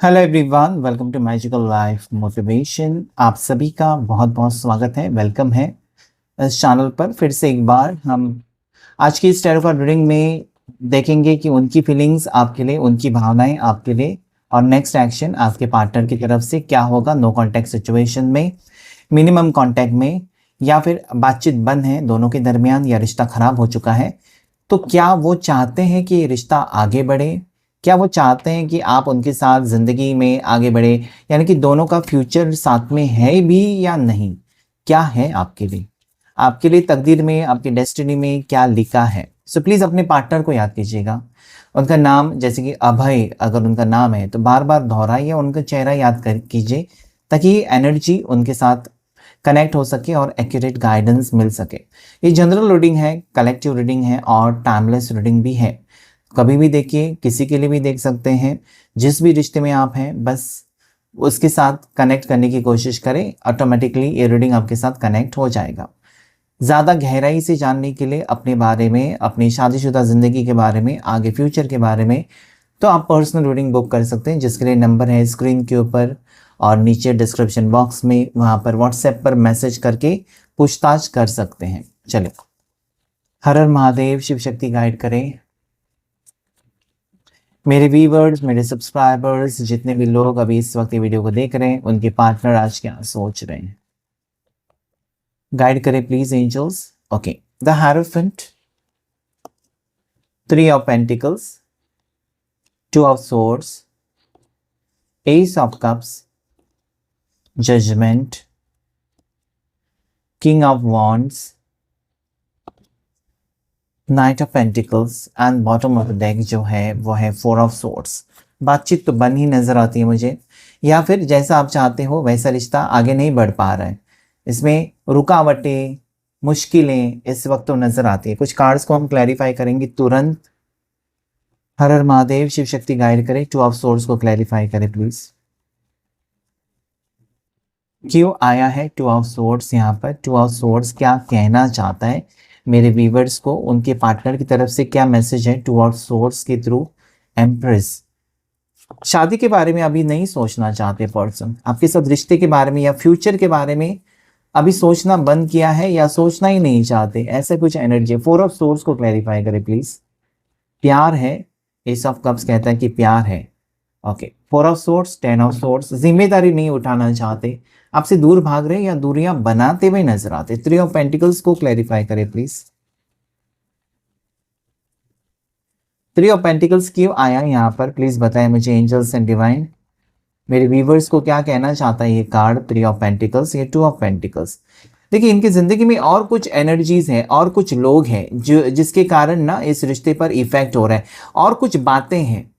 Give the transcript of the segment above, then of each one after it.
Hello everyone, welcome to magical life motivation. आप सभी का बहुत बहुत स्वागत है, वेलकम है इस चैनल पर। फिर से एक बार हम आज की इस टैरो कार्ड रीडिंग में देखेंगे कि उनकी फीलिंग्स आपके लिए, उनकी भावनाएं आपके लिए और नेक्स्ट एक्शन आपके पार्टनर की तरफ से क्या होगा। नो कॉन्टैक्ट सिचुएशन में, मिनिमम कॉन्टैक्ट में, या फिर बातचीत बंद है दोनों के दरमियान, या रिश्ता खराब हो चुका है, तो क्या वो चाहते हैं कि रिश्ता आगे बढ़े? क्या वो चाहते हैं कि आप उनके साथ ज़िंदगी में आगे बढ़े, यानी कि दोनों का फ्यूचर साथ में है भी या नहीं? क्या है आपके लिए, आपके लिए तकदीर में, आपकी डेस्टिनी में क्या लिखा है? सो प्लीज़ अपने पार्टनर को याद कीजिएगा। उनका नाम, जैसे कि अभय अगर उनका नाम है तो बार बार दोहराइए, उनका चेहरा याद कर कीजिए, ताकि एनर्जी उनके साथ कनेक्ट हो सके और एक्यूरेट गाइडेंस मिल सके। ये जनरल रीडिंग है, कलेक्टिव रीडिंग है और टाइमलेस रीडिंग भी है। कभी भी देखिए, किसी के लिए भी देख सकते हैं। जिस भी रिश्ते में आप हैं, बस उसके साथ कनेक्ट करने की कोशिश करें, ऑटोमेटिकली ये रीडिंग आपके साथ कनेक्ट हो जाएगा। ज़्यादा गहराई से जानने के लिए अपने बारे में, अपनी शादीशुदा ज़िंदगी के बारे में, आगे फ्यूचर के बारे में, तो आप पर्सनल रीडिंग बुक कर सकते हैं, जिसके लिए नंबर है स्क्रीन के ऊपर और नीचे डिस्क्रिप्शन बॉक्स में। वहाँ पर व्हाट्सएप पर मैसेज करके पूछताछ कर सकते हैं। चलिए, हर हर महादेव, शिव शक्ति गाइड करें मेरे व्यूवर्स, मेरे सब्सक्राइबर्स, जितने भी लोग अभी इस वक्त ये वीडियो को देख रहे हैं, उनके पार्टनर आज क्या सोच रहे हैं। गाइड करें please angels. Okay, the hierophant, 3 of pentacles, 2 of swords, ace of cups, judgement, king of wands, knight of pentacles and bottom of the deck जो है वो है 4 ऑफ सोर्ड्स। बातचीत तो बन ही नजर आती है मुझे, या फिर जैसा आप चाहते हो वैसा रिश्ता आगे नहीं बढ़ पा रहा है। इसमें रुकावटें, मुश्किलें इस वक्त तो नजर आती है। कुछ कार्ड्स को हम क्लैरिफाई करेंगे तुरंत। हर हर महादेव, शिव शक्ति गाइड करे। 2 ऑफ सोर्ड्स को क्लैरिफाई करें प्लीज। क्यों आया है 2 ऑफ सोर्ड्स यहाँ पर? 2 ऑफ सोर्ड्स क्या कहना चाहता है मेरे व्यूवर्स को, उनके पार्टनर की तरफ से क्या मैसेज है 2 ऑफ सोर्ड्स के थ्रू? एम्प्रेस, शादी के बारे में अभी नहीं सोचना चाहते पर्सन, आपके साथ रिश्ते के बारे में या फ्यूचर के बारे में अभी सोचना बंद किया है या सोचना ही नहीं चाहते, ऐसा कुछ एनर्जी है। 4 ऑफ सोर्ड्स को क्लैरिफाई करें प्लीज। प्यार है, एस ऑफ कप्स कहता है कि प्यार है। Okay, 4 of swords, 10 of swords, जिम्मेदारी नहीं उठाना चाहते, आपसे दूर भाग रहे या दूरियां बनाते हुए नजर आते। 3 ऑफ पेंटिकल्स को क्लैरिफाई करें प्लीज। 3 ऑफ पेंटिकल्स क्यों आया यहाँ पर, प्लीज बताएं मुझे एंजल्स एंड डिवाइन। मेरे व्यूवर्स को क्या कहना चाहता है ये कार्ड 3 ऑफ पेंटिकल्स, ये 2 ऑफ पेंटिकल्स? देखिए, इनकी जिंदगी में और कुछ एनर्जीज हैं और कुछ लोग हैं जो जिसके कारण ना इस रिश्ते पर इफेक्ट हो रहा है, और कुछ बातें हैं।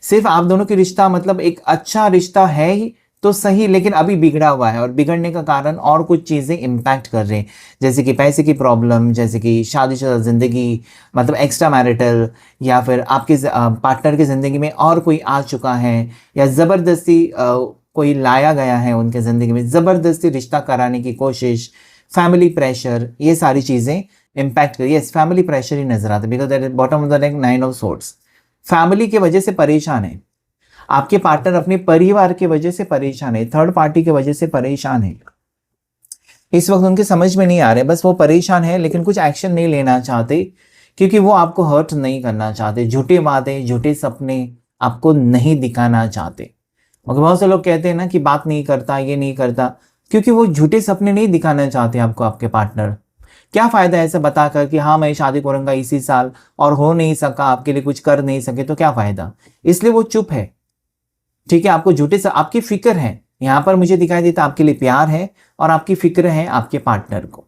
सिर्फ आप दोनों की रिश्ता मतलब एक अच्छा रिश्ता है ही तो सही, लेकिन अभी बिगड़ा हुआ है, और बिगड़ने का कारण और कुछ चीज़ें इम्पैक्ट कर रहे हैं, जैसे कि पैसे की प्रॉब्लम, जैसे कि शादीशुदा ज़िंदगी मतलब एक्स्ट्रा मैरिटल, या फिर आपके पार्टनर की ज़िंदगी में और कोई आ चुका है, या ज़बरदस्ती कोई लाया गया है उनके ज़िंदगी में, ज़बरदस्ती रिश्ता कराने की कोशिश, फैमिली प्रेशर, ये सारी चीज़ें इम्पैक्ट करिए। यस, फैमिली प्रेशर ही नजर आता है, because that is bottom of the deck 9 of swords. Family की वजह से परेशान है, आपके पार्टनर अपने परिवार की वजह से परेशान है, थर्ड पार्टी की वजह से परेशान है। इस वक्त उनके समझ में नहीं आ रहे, बस वो परेशान है लेकिन कुछ एक्शन नहीं लेना चाहते, क्योंकि वो आपको हर्ट नहीं करना चाहते। झूठे वादे, झूठे सपने आपको नहीं दिखाना चाहते। और बहुत से लोग कहते हैं ना कि बात नहीं करता, ये नहीं करता, क्योंकि वो झूठे सपने नहीं दिखाना चाहते आपको, आपके पार्टनर। क्या फायदा ऐसा बताकर कि हाँ मैं शादी करूंगा इसी साल, और हो नहीं सका, आपके लिए कुछ कर नहीं सके, तो क्या फायदा? इसलिए वो चुप है। ठीक है, आपको झूठे से आपकी फिक्र है, यहां पर मुझे दिखाई देता आपके लिए प्यार है और आपकी फिक्र है आपके पार्टनर को।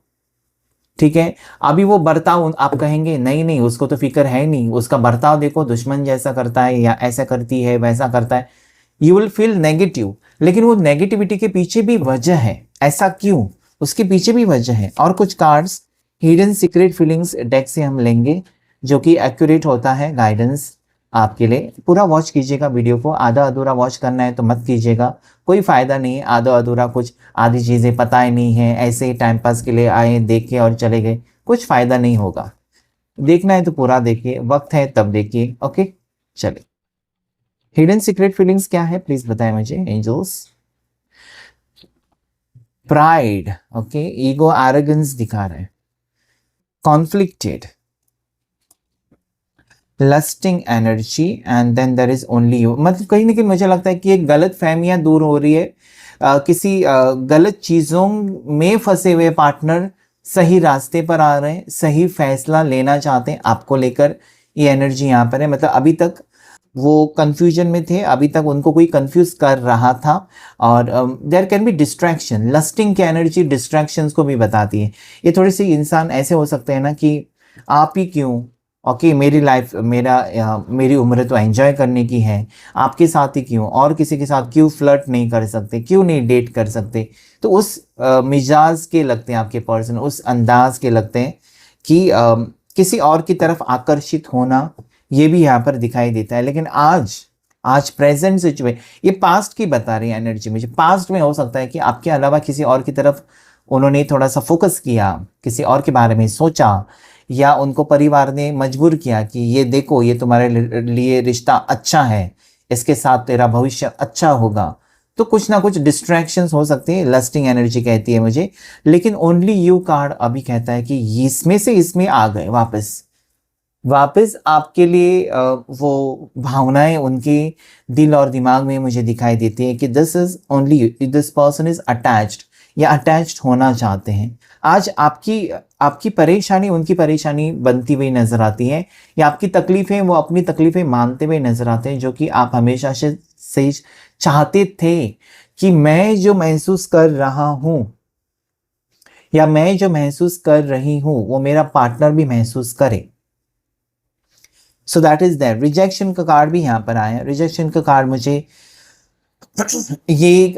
ठीक है, अभी वो बर्ताव आप कहेंगे नहीं नहीं उसको तो फिक्र है नहीं, उसका बर्ताव देखो, दुश्मन जैसा करता है, या ऐसा करती है, वैसा करता है, यू विल फील नेगेटिव। लेकिन वो नेगेटिविटी के पीछे भी वजह है, ऐसा क्यों, उसके पीछे भी वजह है। और कुछ cards hidden secret feelings deck से हम लेंगे, जो कि एक्यूरेट होता है गाइडेंस आपके लिए। पूरा वॉच कीजिएगा वीडियो को, आधा अधूरा वॉच करना है तो मत कीजिएगा, कोई फायदा नहीं है आधा अधूरा, कुछ आधी चीजें पता ही नहीं है, ऐसे ही टाइम पास के लिए आए, देखे और चले गए, कुछ फायदा नहीं होगा। देखना है तो पूरा देखिए, वक्त है तब देखिए। ओके, चलिए। हिडन सीक्रेट फीलिंग्स क्या है प्लीज बताएं मुझे angels. Pride, okay, ego, arrogance दिखा रहे हैं, conflicted, lusting energy, and then there is only you. मतलब कहीं ना कहीं मुझे लगता है कि एक गलत फहमियां दूर हो रही है, किसी गलत चीजों में फंसे हुए पार्टनर सही रास्ते पर आ रहे हैं, सही फैसला लेना चाहते हैं आपको लेकर, ये एनर्जी यहाँ पर है। मतलब अभी तक वो कंफ्यूजन में थे, अभी तक उनको कोई कंफ्यूज कर रहा था, और देयर कैन बी डिस्ट्रैक्शन। लस्टिंग की एनर्जी डिस्ट्रैक्शंस को भी बताती है। ये थोड़ी सी इंसान ऐसे हो सकते हैं ना कि आप ही क्यों, ओके मेरी लाइफ, मेरी उम्र तो एंजॉय करने की है, आपके साथ ही क्यों, और किसी के साथ क्यों फ्लर्ट नहीं कर सकते, क्यों नहीं डेट कर सकते। तो उस मिजाज के लगते हैं आपके पर्सन, उस अंदाज के लगते हैं कि किसी और की तरफ आकर्षित होना, ये भी यहाँ पर दिखाई देता है। लेकिन आज आज प्रेजेंट सिचुएशन, ये पास्ट की बता रही है एनर्जी मुझे। पास्ट में हो सकता है कि आपके अलावा किसी और की तरफ उन्होंने थोड़ा सा फोकस किया, किसी और के बारे में सोचा, या उनको परिवार ने मजबूर किया कि ये देखो ये तुम्हारे लिए रिश्ता अच्छा है, इसके साथ तेरा भविष्य अच्छा होगा। तो कुछ ना कुछ डिस्ट्रैक्शंस हो सकते हैं, लस्टिंग एनर्जी कहती है मुझे। लेकिन ओनली यू कार्ड अभी कहता है कि इसमें से इसमें आ गए वापस, वापस आपके लिए वो भावनाएं उनके दिल और दिमाग में मुझे दिखाई देती है कि this is only, this person is attached, या अटैच्ड होना चाहते हैं। आज आपकी आपकी परेशानी उनकी परेशानी बनती हुई नजर आती है, या आपकी तकलीफें वो अपनी तकलीफें मानते हुए नजर आते हैं, जो कि आप हमेशा से चाहते थे कि मैं जो महसूस कर रहा हूं, या मैं जो महसूस कर रही हूं, वो मेरा पार्टनर भी महसूस करे। सो दैट इज दैट। रिजेक्शन का कार्ड भी यहाँ पर आया है। रिजेक्शन का कार्ड मुझे ये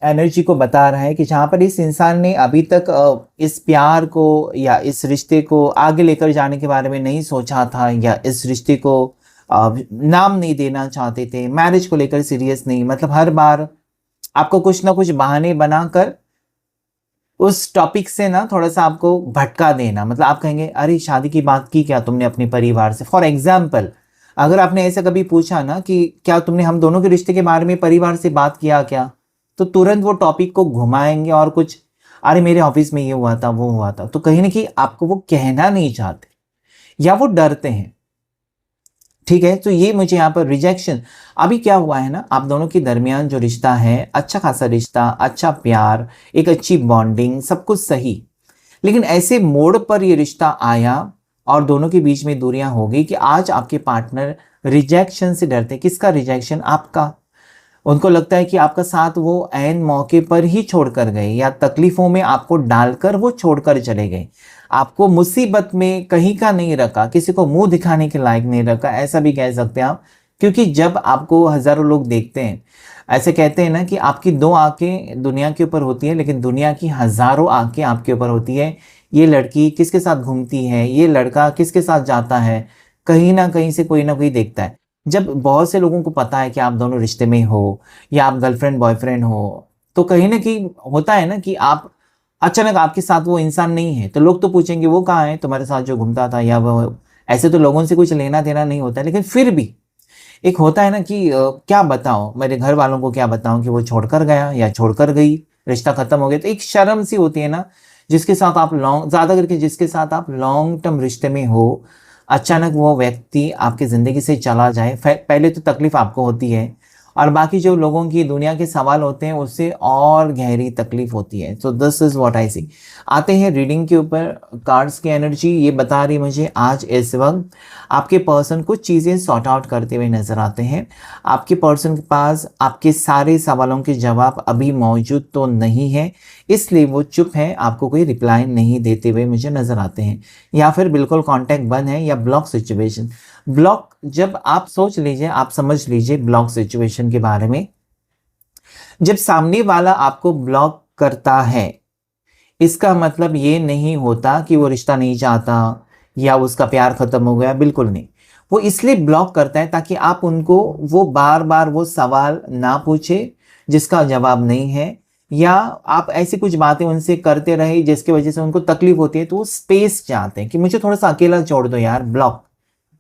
एनर्जी को बता रहा है कि जहाँ पर इस इंसान ने अभी तक इस प्यार को या इस रिश्ते को आगे लेकर जाने के बारे में नहीं सोचा था, या इस रिश्ते को नाम नहीं देना चाहते थे, मैरिज को लेकर सीरियस नहीं, मतलब हर बार आपको कुछ ना कुछ बहाने बनाकर उस टॉपिक से ना थोड़ा सा आपको भटका देना। मतलब आप कहेंगे अरे शादी की बात की क्या तुमने अपने परिवार से। फॉर एग्जाम्पल, अगर आपने ऐसा कभी पूछा ना कि क्या तुमने हम दोनों के रिश्ते के बारे में परिवार से बात किया क्या, तो तुरंत वो टॉपिक को घुमाएंगे और कुछ, अरे मेरे ऑफिस में ये हुआ था वो हुआ था। तो कहीं ना कहीं आपको वो कहना नहीं चाहते, या वो डरते हैं। ठीक है, तो ये मुझे यहाँ पर रिजेक्शन। अभी क्या हुआ है ना, आप दोनों के दरमियान जो रिश्ता है, अच्छा खासा रिश्ता, अच्छा प्यार, एक अच्छी बॉन्डिंग, सब कुछ सही। लेकिन ऐसे मोड़ पर ये रिश्ता आया और दोनों के बीच में दूरियां हो गई कि आज आपके पार्टनर रिजेक्शन से डरते। किसका रिजेक्शन? आपका। उनको लगता है कि आपका साथ वो ऐन मौके पर ही छोड़कर गए, या तकलीफों में आपको डालकर वो छोड़कर चले गए, आपको मुसीबत में कहीं का नहीं रखा, किसी को मुंह दिखाने के लायक नहीं रखा, ऐसा भी कह सकते हैं आप। क्योंकि जब आपको हजारों लोग देखते हैं, ऐसे कहते हैं ना कि आपकी दो आंखें दुनिया के ऊपर होती है, लेकिन दुनिया की हजारों आंखें आपके ऊपर होती है। ये लड़की किसके साथ घूमती है, ये लड़का किसके साथ जाता है, कहीं ना कहीं से कोई ना कोई देखता है। जब बहुत से लोगों को पता है कि आप दोनों रिश्ते में हो, या आप गर्लफ्रेंड बॉयफ्रेंड हो, तो कहीं ना कहीं होता है ना कि आप अचानक आपके साथ वो इंसान नहीं है, तो लोग तो पूछेंगे वो कहाँ है तुम्हारे साथ जो घूमता था, या वो। ऐसे तो लोगों से कुछ लेना देना नहीं होता, लेकिन फिर भी एक होता है ना कि क्या बताऊं, मेरे घर वालों को क्या बताऊं कि वो छोड़कर गया या छोड़कर गई, रिश्ता खत्म हो गया। तो एक शर्म सी होती है ना, जिसके साथ आप लॉन्ग, ज्यादा करके जिसके साथ आप लॉन्ग टर्म रिश्ते में हो, अचानक वो व्यक्ति आपकी जिंदगी से चला जाए, पहले तो तकलीफ आपको होती है, और बाकी जो लोगों की दुनिया के सवाल होते हैं उससे और गहरी तकलीफ होती है। So this is what I see. आते हैं रीडिंग के ऊपर। कार्ड्स की एनर्जी ये बता रही मुझे आज इस वक्त आपके पर्सन कुछ चीज़ें सॉर्ट आउट करते हुए नजर आते हैं। आपके पर्सन के पास आपके सारे सवालों के जवाब अभी मौजूद तो नहीं है, इसलिए वो चुप है, आपको कोई रिप्लाई नहीं देते हुए मुझे नजर आते हैं, या फिर बिल्कुल कांटेक्ट बंद है, या ब्लॉक सिचुएशन। ब्लॉक, जब आप सोच लीजिए, आप समझ लीजिए ब्लॉक सिचुएशन के बारे में। जब सामने वाला आपको ब्लॉक करता है, इसका मतलब ये नहीं होता कि वो रिश्ता नहीं चाहता या उसका प्यार खत्म हो गया, बिल्कुल नहीं। वो इसलिए ब्लॉक करता है ताकि आप उनको वो बार बार वो सवाल ना पूछे जिसका जवाब नहीं है, या आप ऐसी कुछ बातें उनसे करते रहे जिसकी वजह से उनको तकलीफ होती है। तो वो स्पेस चाहते हैं कि मुझे थोड़ा सा अकेला छोड़ दो यार, ब्लॉक,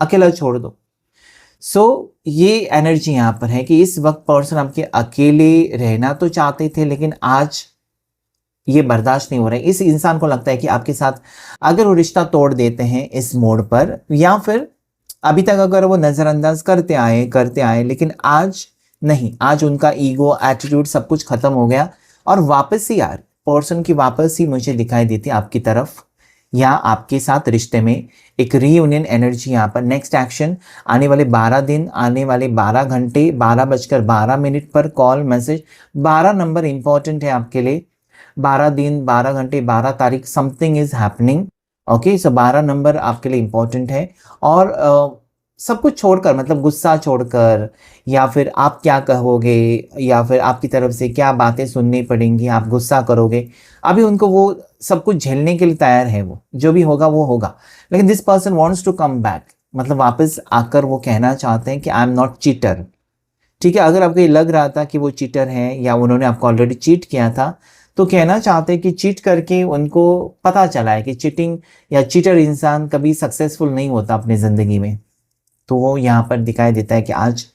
अकेला छोड़ दो। सो ये एनर्जी यहाँ पर है कि इस वक्त पर्सन आपके अकेले रहना तो चाहते थे, लेकिन आज ये बर्दाश्त नहीं हो रहा है। इस इंसान को लगता है कि आपके साथ अगर वो रिश्ता तोड़ देते हैं इस मोड़ पर, या फिर अभी तक अगर वो नज़रअंदाज करते आए लेकिन आज नहीं, आज उनका ईगो, एटीट्यूड सब कुछ खत्म हो गया और वापस ही यार पर्सन की वापस ही मुझे दिखाई देती है आपकी तरफ या आपके साथ रिश्ते में एक रीयूनियन एनर्जी। यहाँ पर नेक्स्ट एक्शन आने वाले 12 दिन, आने वाले 12 घंटे, 12:12 पर कॉल मैसेज। 12 नंबर इंपॉर्टेंट है आपके लिए। 12 दिन, 12 घंटे, 12 तारीख, something is happening. Okay, so 12 number आपके लिए इंपॉर्टेंट है। और सब कुछ छोड़कर, मतलब गुस्सा छोड़कर, या फिर आप क्या कहोगे, या फिर आपकी तरफ से क्या बातें सुननी पड़ेंगी, आप गुस्सा करोगे, अभी उनको वो सब कुछ झेलने के लिए तैयार है। वो जो भी होगा वो होगा, लेकिन this person wants to come back, मतलब वापस आकर वो कहना चाहते हैं कि आई एम नॉट चीटर। ठीक है, अगर आपको ये लग रहा था कि वो चीटर हैं या उन्होंने आपको ऑलरेडी चीट किया था, तो कहना चाहते हैं कि चीट करके उनको पता चला है कि चीटिंग या चीटर इंसान कभी सक्सेसफुल नहीं होता अपनी ज़िंदगी में। तो वो यहाँ पर दिखाई देता है कि आज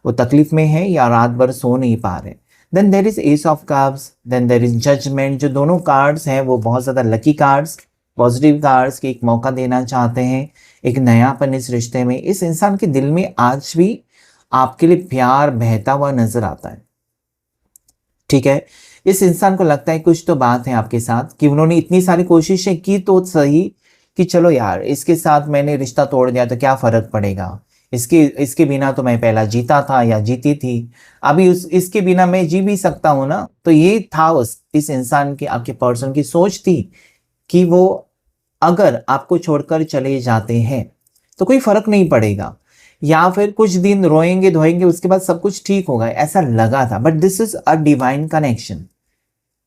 वो तकलीफ में है या रात भर सो नहीं पा रहे। Then there is ace of cups, then there is judgement. जो दोनों कार्ड्स हैं वो बहुत ज़्यादा लकी कार्ड्स, पॉजिटिव कार्ड्स की एक मौका देना चाहते हैं, एक नयापन इस रिश्ते में। इस इंसान के दिल में आज भी आपके लिए प्यार बहता हुआ नजर आता है। ठीक है, इस इंसान को लगता है कुछ तो बात है आपके साथ, कि उन्होंने इतनी सारी कोशिशें की तो सही कि चलो यार इसके साथ मैंने रिश्ता तोड़ दिया तो क्या फ़र्क पड़ेगा, इसके बिना तो मैं पहला जीता था या जीती थी, अभी इसके बिना मैं जी भी सकता हूँ ना। तो ये था इस इंसान की, आपके पर्सन की सोच थी कि वो अगर आपको छोड़कर चले जाते हैं तो कोई फर्क नहीं पड़ेगा, या फिर कुछ दिन रोएंगे धोएंगे उसके बाद सब कुछ ठीक होगा, ऐसा लगा था। But this is a divine connection.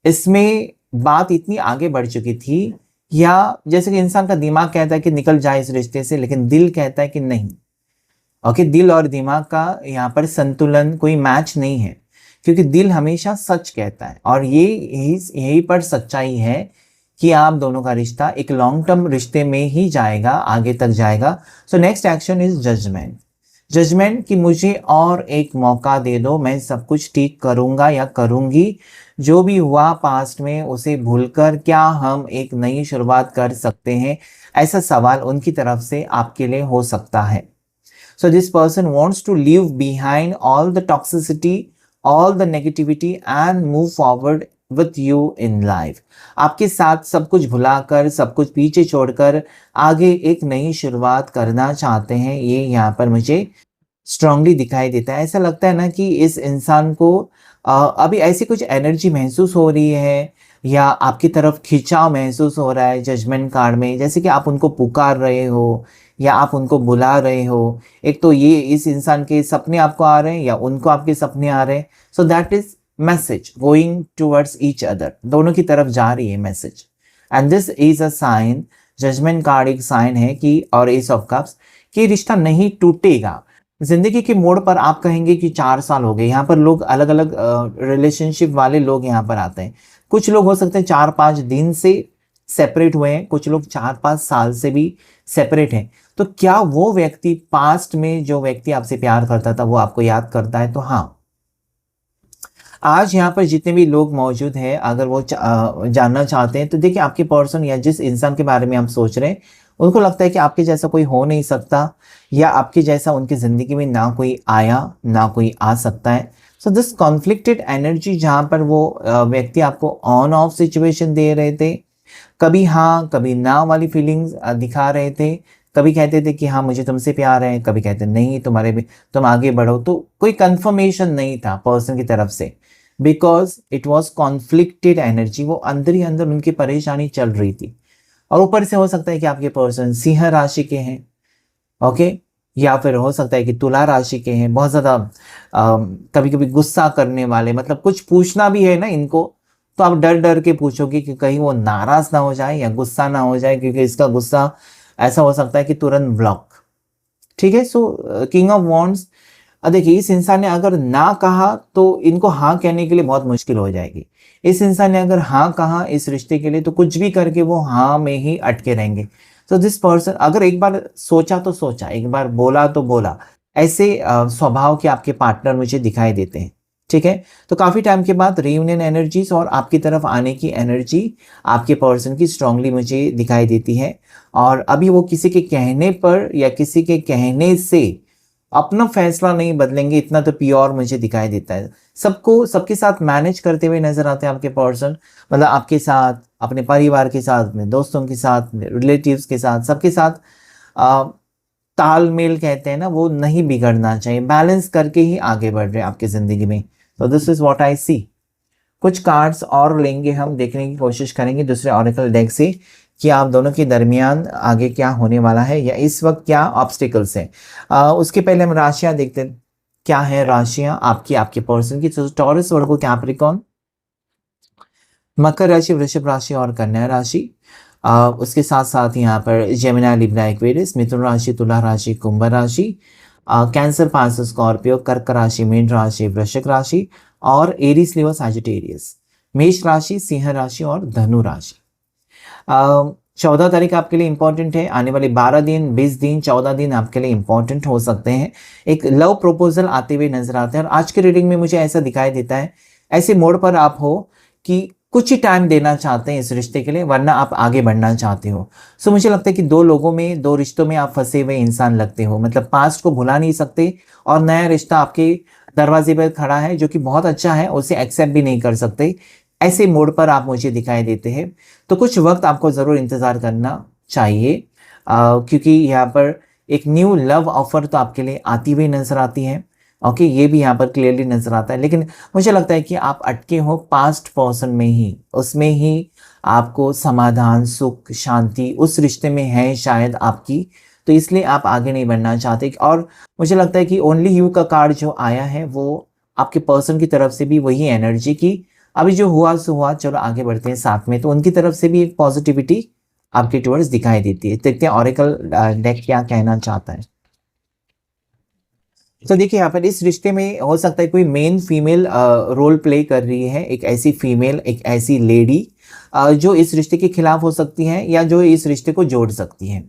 इसमें बात इतनी आगे बढ़ चुकी थी, या जैसे कि इंसान का दिमाग कहता है कि निकल जाए इस रिश्ते से, लेकिन दिल कहता है कि नहीं। ओके, दिल और दिमाग का यहाँ पर संतुलन कोई मैच नहीं है, क्योंकि दिल हमेशा सच कहता है, और ये यही पर सच्चाई है कि आप दोनों का रिश्ता एक लॉन्ग टर्म रिश्ते में ही जाएगा, आगे तक जाएगा। So next action is judgement. Judgement कि मुझे और एक मौका दे दो, मैं सब कुछ ठीक करूंगा या करूंगी, जो भी हुआ पास्ट में उसे भूलकर क्या हम एक नई शुरुआत कर सकते हैं, ऐसा सवाल उनकी तरफ से आपके लिए हो सकता है। So this person wants to leave behind all the toxicity, all the negativity and move forward with you in life. आपके साथ सब कुछ भुलाकर, सब कुछ पीछे छोड़कर आगे एक नई शुरुआत करना चाहते हैं। ये यहाँ पर मुझे स्ट्रांगली दिखाई देता है। ऐसा लगता है ना कि इस इंसान को अभी ऐसी कुछ एनर्जी महसूस हो रही है, या आपकी तरफ खिंचाव महसूस हो रहा है जजमेंट कार्ड में, जैसे कि आप उनको पुकार रहे हो या आप उनको बुला रहे हो। एक तो ये इस इंसान के सपने आपको आ रहे हैं या उनको आपके सपने आ रहे हैं। So that is message going towards each other, दोनों की तरफ जा रही है message. And this is a sign, judgement card एक साइन है कि, और एस ऑफ कप्स, कि रिश्ता नहीं टूटेगा। जिंदगी के मोड़ पर आप कहेंगे कि 4 साल हो गए, यहाँ पर लोग अलग अलग रिलेशनशिप वाले लोग यहाँ पर आते हैं। कुछ लोग हो सकते हैं 4-5 दिन से सेपरेट हुए हैं, कुछ लोग 4-5 साल से भी सेपरेट हैं। तो क्या वो व्यक्ति पास्ट में जो व्यक्ति आपसे प्यार करता था वो आपको याद करता है? तो हाँ, आज यहाँ पर जितने भी लोग मौजूद हैं, अगर वो जानना चाहते हैं तो देखिए, आपके पर्सन या जिस इंसान के बारे में आप सोच रहे हैं उनको लगता है कि आपके जैसा कोई हो नहीं सकता, या आपके जैसा उनकी ज़िंदगी में ना कोई आया ना कोई आ सकता है। सो दिस कॉन्फ्लिक्टेड एनर्जी, जहाँ पर वो व्यक्ति आपको ऑन ऑफ सिचुएशन दे रहे थे, कभी हाँ कभी ना वाली फीलिंग्स दिखा रहे थे, कभी कहते थे कि हाँ मुझे तुमसे प्यार है, कभी कहते नहीं तुम्हारे भी, तुम आगे बढ़ो। तो कोई कंफर्मेशन नहीं था पर्सन की तरफ से, because it was conflicted energy. वो अंदर ही अंदर उनकी परेशानी चल रही थी। और ऊपर से हो सकता है कि आपके पर्सन सिंह राशि के हैं, ओके, या फिर हो सकता है कि तुला राशि के हैं, बहुत ज़्यादा कभी कभी गुस्सा करने वाले, मतलब कुछ पूछना भी है ना इनको तो आप डर डर के पूछोगे कि कहीं वो नाराज ना हो जाए या गुस्सा ना हो जाए, क्योंकि इसका गुस्सा ऐसा हो सकता है कि तुरंत ब्लॉक। ठीक है, सो किंग ऑफ वॉन्ड्स, देखिए इस इंसान ने अगर ना कहा तो इनको हाँ कहने के लिए बहुत मुश्किल हो जाएगी। इस इंसान ने अगर हाँ कहा इस रिश्ते के लिए तो कुछ भी करके वो हाँ में ही अटके रहेंगे। तो दिस पर्सन अगर एक बार सोचा तो सोचा, एक बार बोला तो बोला, ऐसे स्वभाव के आपके पार्टनर मुझे दिखाई देते हैं। ठीक है, तो काफ़ी टाइम के बाद रियूनियन एनर्जीज और आपकी तरफ आने की एनर्जी आपके पर्सन की स्ट्रांगली मुझे दिखाई देती है। और अभी वो किसी के कहने पर या किसी के कहने से अपना फैसला नहीं बदलेंगे, इतना तो प्योर मुझे दिखाई देता है। सबको सबके साथ मैनेज करते हुए नजर आते हैं आपके पर्सन, मतलब आपके साथ, अपने परिवार के साथ, अपने दोस्तों के साथ, रिलेटिव्स के साथ, सबके साथ तालमेल कहते हैं ना, वो नहीं बिगड़ना चाहिए, बैलेंस करके ही आगे बढ़ रहे हैं आपकी ज़िंदगी में। तो दिस इज़ व्हाट आई सी। कुछ कार्ड्स और लेंगे, हम देखने की कोशिश करेंगे दूसरे ऑरेकल डेक से कि आप दोनों के दरमियान आगे क्या होने वाला है या इस वक्त क्या ऑब्स्टिकल्स हैं। उसके पहले हम राशियां देखते हैं, क्या है राशियां आपकी, आपके पर्सन की। तो टॉरस, वर्गो, कैप्रिकॉर्न, मकर राशि, वृषभ राशि और कन्या राशि। उसके साथ साथ यहाँ पर जेमिनी, लिब्रा, एक्वेरियस, मिथुन राशि, तुला राशि, कुंभ राशि, कैंसर, पांच, स्कॉर्पियो, कर्क राशि, मीन राशि, वृश्चिक राशि और एरीज, लियो, सैजिटेरियस, मेष राशि, सिंह राशि और धनु राशि। 14 तारीख आपके लिए इंपॉर्टेंट है। आने वाले 12 दिन, 20 दिन, 14 दिन आपके लिए इंपॉर्टेंट हो सकते हैं। एक लव प्रपोजल आते हुए नजर आते हैं और आज के रीडिंग में मुझे ऐसा दिखाई देता है, ऐसे मोड पर आप हो कि कुछ ही टाइम देना चाहते हैं इस रिश्ते के लिए, वरना आप आगे बढ़ना चाहते हो। सो मुझे लगता है कि दो लोगों में, दो रिश्तों में आप फंसे हुए इंसान लगते हो, मतलब पास्ट को भुला नहीं सकते और नया रिश्ता आपके दरवाजे पर खड़ा है जो कि बहुत अच्छा है, उसे एक्सेप्ट भी नहीं कर सकते। ऐसे मोड पर आप मुझे दिखाई देते हैं। तो कुछ वक्त आपको ज़रूर इंतज़ार करना चाहिए, क्योंकि यहाँ पर एक न्यू लव ऑफर तो आपके लिए आती हुई नजर आती है। ओके, ये भी यहाँ पर क्लियरली नजर आता है, लेकिन मुझे लगता है कि आप अटके हो पास्ट पर्सन में ही, उसमें ही आपको समाधान, सुख, शांति उस रिश्ते में है शायद आपकी, तो इसलिए आप आगे नहीं बढ़ना चाहते। और मुझे लगता है कि ओनली यू का कार्ड जो आया है वो आपके पर्सन की तरफ से भी वही एनर्जी की अभी जो हुआ सो हुआ, चलो आगे बढ़ते हैं साथ में, तो उनकी तरफ से भी एक पॉजिटिविटी आपके टुवर्ड्स दिखाई देती है। देखते हैं ऑरेकल डेक क्या कहना चाहता है। तो देखिए यहाँ पर इस रिश्ते में हो सकता है कोई मेन फीमेल रोल प्ले कर रही है, एक ऐसी फीमेल, एक ऐसी लेडी जो इस रिश्ते के खिलाफ हो सकती है या जो इस रिश्ते को जोड़ सकती है।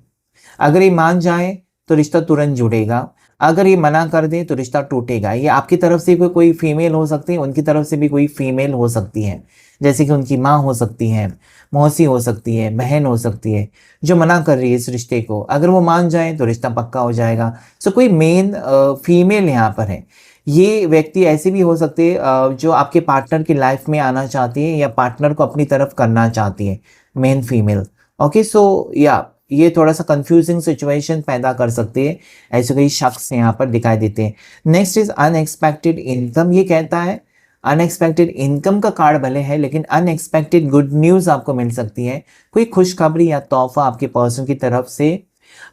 अगर ये मान जाए तो रिश्ता तुरंत जुड़ेगा, अगर ये मना कर दे तो रिश्ता टूटेगा। ये आपकी तरफ से कोई फीमेल हो सकती है, उनकी तरफ से भी कोई फीमेल हो सकती है, जैसे कि उनकी माँ हो सकती है, मौसी हो सकती है, बहन हो सकती है, जो मना कर रही है इस रिश्ते को। अगर वो मान जाए तो रिश्ता पक्का हो जाएगा। सो कोई मेन फीमेल यहाँ पर है। ये व्यक्ति ऐसे भी हो सकते हैं जो आपके पार्टनर की लाइफ में आना चाहती है या पार्टनर को अपनी तरफ करना चाहती है, मेन फीमेल। ओके, सो या ये थोड़ा सा कंफ्यूजिंग सिचुएशन पैदा कर सकती है, ऐसे कई शख्स यहाँ पर दिखाई देते हैं। Next is unexpected income. ये कहता है अनएक्सपेक्टेड इनकम का कार्ड भले है, लेकिन अनएक्सपेक्टेड गुड न्यूज़ आपको मिल सकती है। कोई खुशखबरी या तोहफा आपके पर्सन की तरफ से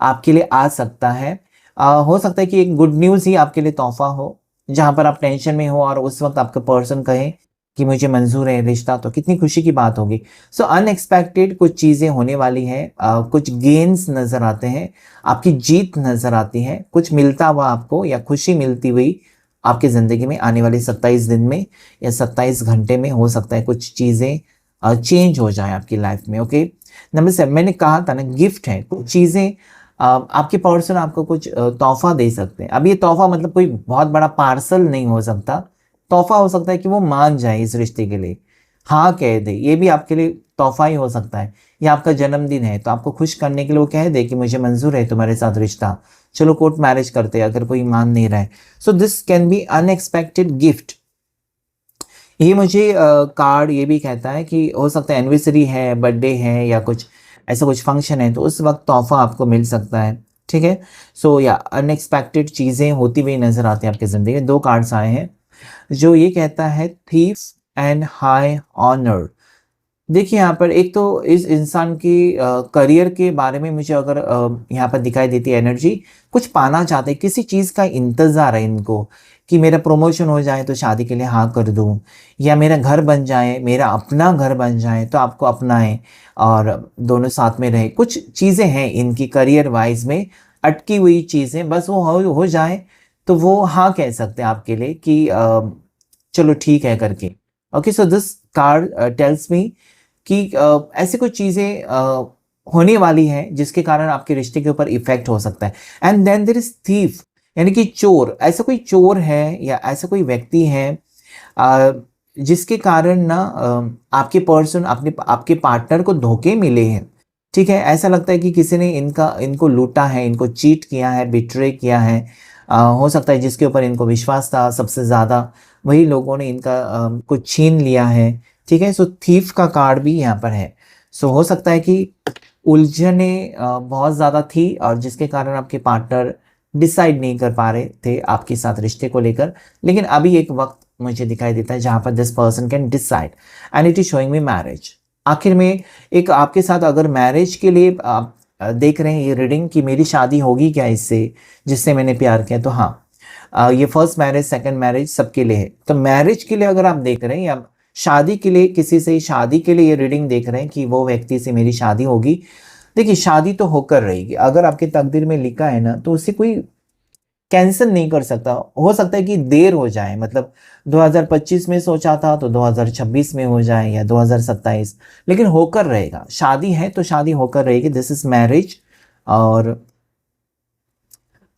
आपके लिए आ सकता है। हो सकता है कि एक गुड न्यूज़ ही आपके लिए तोहफा हो, जहाँ पर आप टेंशन में हो और उस वक्त आपका पर्सन कहे कि मुझे मंजूर है रिश्ता, तो कितनी खुशी की बात होगी। सो अनएक्सपेक्टेड कुछ चीज़ें होने वाली हैं, कुछ गेन्स नज़र आते हैं, आपकी जीत नज़र आती है, कुछ मिलता हुआ आपको या खुशी मिलती हुई आपकी ज़िंदगी में आने वाले 27 दिन में या 27 घंटे में हो सकता है कुछ चीज़ें चेंज हो जाए आपकी लाइफ में। ओके, नंबर 7, मैंने कहा था ना गिफ्ट है, कुछ चीज़ें आपके पर्सन आपको कुछ तोहफा दे सकते हैं। अब ये तोहफा मतलब कोई बहुत बड़ा पार्सल नहीं हो सकता, तोहफा हो सकता है कि वो मान जाए इस रिश्ते के लिए, हाँ कह दे, ये भी आपके लिए तोहफा ही हो सकता है। या आपका जन्मदिन है तो आपको खुश करने के लिए वो कह दे कि मुझे मंजूर है तुम्हारे साथ रिश्ता, चलो कोर्ट मैरिज करते हैं, अगर कोई मान नहीं रहा है। So this can be unexpected gift. ये मुझे कार्ड ये भी कहता है कि हो सकता है एनिवर्सरी है, बर्थडे है या कुछ ऐसा कुछ फंक्शन है, तो उस वक्त तोहफा आपको मिल सकता है। ठीक है, सो या अनएक्सपेक्टेड चीज़ें होती हुई नजर आती है आपकी ज़िंदगी में। 2 कार्ड्स आए हैं जो ये कहता है थीफ एंड हाई ऑनर। देखिए यहाँ पर एक तो इस इंसान की करियर के बारे में मुझे अगर यहाँ पर दिखाई देती है एनर्जी, कुछ पाना चाहते हैं, किसी चीज़ का इंतज़ार है इनको कि मेरा प्रमोशन हो जाए तो शादी के लिए हाँ कर दूँ, या मेरा घर बन जाए, मेरा अपना घर बन जाए तो आपको अपनाएं और दोनों साथ में रहे। कुछ चीज़ें हैं इनकी करियर वाइज में अटकी हुई चीज़ें, बस वो हो जाए तो वो हाँ कह सकते हैं आपके लिए कि चलो ठीक है करके। Okay, so this card tells me कि ऐसी कुछ चीज़ें होने वाली हैं जिसके कारण आपके रिश्ते के ऊपर इफेक्ट हो सकता है। And then there is thief. यानी कि चोर, ऐसा कोई चोर है या ऐसा कोई व्यक्ति है जिसके कारण ना आपके पर्सन अपने आपके पार्टनर को धोखे मिले हैं। ठीक है, ऐसा लगता है कि किसी ने इनको लूटा है, इनको चीट किया है, बिट्रे किया है। हो सकता है जिसके ऊपर इनको विश्वास था सबसे ज़्यादा, वही लोगों ने इनका कुछ छीन लिया है। ठीक है, सो थीफ का कार्ड भी यहाँ पर है। सो हो सकता है कि उलझने बहुत ज़्यादा थी और जिसके कारण आपके पार्टनर डिसाइड नहीं कर पा रहे थे आपके साथ रिश्ते को लेकर। लेकिन अभी एक वक्त मुझे दिखाई देता है जहाँ पर this person can decide and it is showing me marriage. आखिर में एक आपके साथ अगर मैरिज के लिए आप देख रहे हैं ये रीडिंग कि मेरी शादी होगी क्या इससे जिससे मैंने प्यार किया, तो हाँ, ये फर्स्ट मैरिज सेकंड मैरिज सबके लिए है। तो मैरिज के लिए अगर आप देख रहे हैं या शादी के लिए किसी से शादी के लिए ये रीडिंग देख रहे हैं कि वो व्यक्ति से मेरी शादी होगी, देखिए शादी तो होकर रहेगी। अगर आपके तकदीर में लिखा है ना तो उसे कोई कैंसिल नहीं कर सकता। हो सकता है कि देर हो जाए, मतलब 2025 में सोचा था तो 2026 में हो जाए या 2027, लेकिन होकर रहेगा। शादी है तो शादी होकर रहेगी, दिस इज मैरिज। और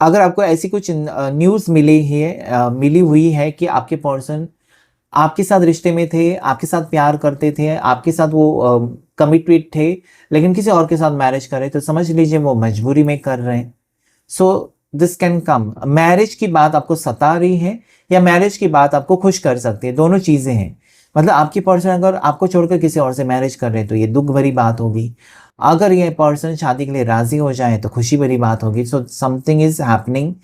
अगर आपको ऐसी कुछ न्यूज़ मिली हुई है कि आपके पर्सन आपके साथ रिश्ते में थे, आपके साथ प्यार करते थे, आपके साथ वो कमिटेड थे, लेकिन किसी और के साथ मैरिज कर रहे, तो समझ लीजिए वो मजबूरी में कर रहे हैं। So this can come, marriage की बात आपको सता रही है या मैरिज की बात आपको खुश कर सकती है, दोनों चीज़ें हैं। मतलब आपकी पर्सन अगर आपको छोड़कर किसी और से मैरिज कर रहे हैं तो ये दुख भरी बात होगी। अगर ये पर्सन शादी के लिए राजी हो जाए तो खुशी भरी बात होगी। So something is happening.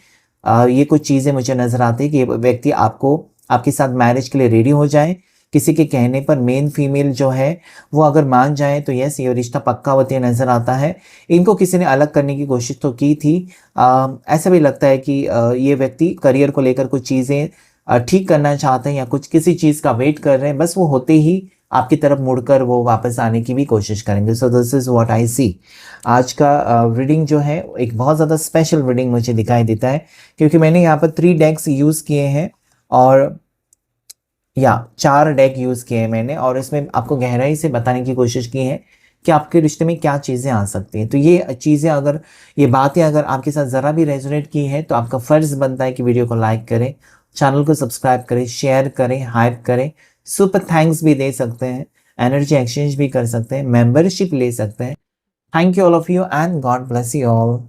ये कुछ चीज़ें मुझे नजर आती है कि ये व्यक्ति आपके साथ मैरिज के लिए रेडी हो जाए। किसी के कहने पर मेन फीमेल जो है वो अगर मान जाए तो यस, ये रिश्ता पक्का होते नजर आता है। इनको किसी ने अलग करने की कोशिश तो की थी। ऐसा भी लगता है कि ये व्यक्ति करियर को लेकर कुछ चीज़ें ठीक करना चाहते हैं या कुछ किसी चीज़ का वेट कर रहे हैं, बस वो होते ही आपकी तरफ मुड़कर वो वापस आने की भी कोशिश करेंगे। So this is what I see. आज का रीडिंग जो है एक बहुत ज़्यादा स्पेशल रीडिंग मुझे दिखाई देता है, क्योंकि मैंने यहाँ पर 3 डेक्स यूज़ किए हैं और 4 डेक यूज़ किए हैं मैंने, और इसमें आपको गहराई से बताने की कोशिश की है कि आपके रिश्ते में क्या चीज़ें आ सकती हैं। तो ये चीज़ें अगर ये बातें अगर आपके साथ ज़रा भी रेजोनेट की है तो आपका फ़र्ज़ बनता है कि वीडियो को लाइक करें, चैनल को सब्सक्राइब करें, शेयर करें, हाइप करें, सुपर थैंक्स भी दे सकते हैं, एनर्जी एक्सचेंज भी कर सकते हैं, मेंबरशिप ले सकते हैं। Thank you all of you and God bless you all.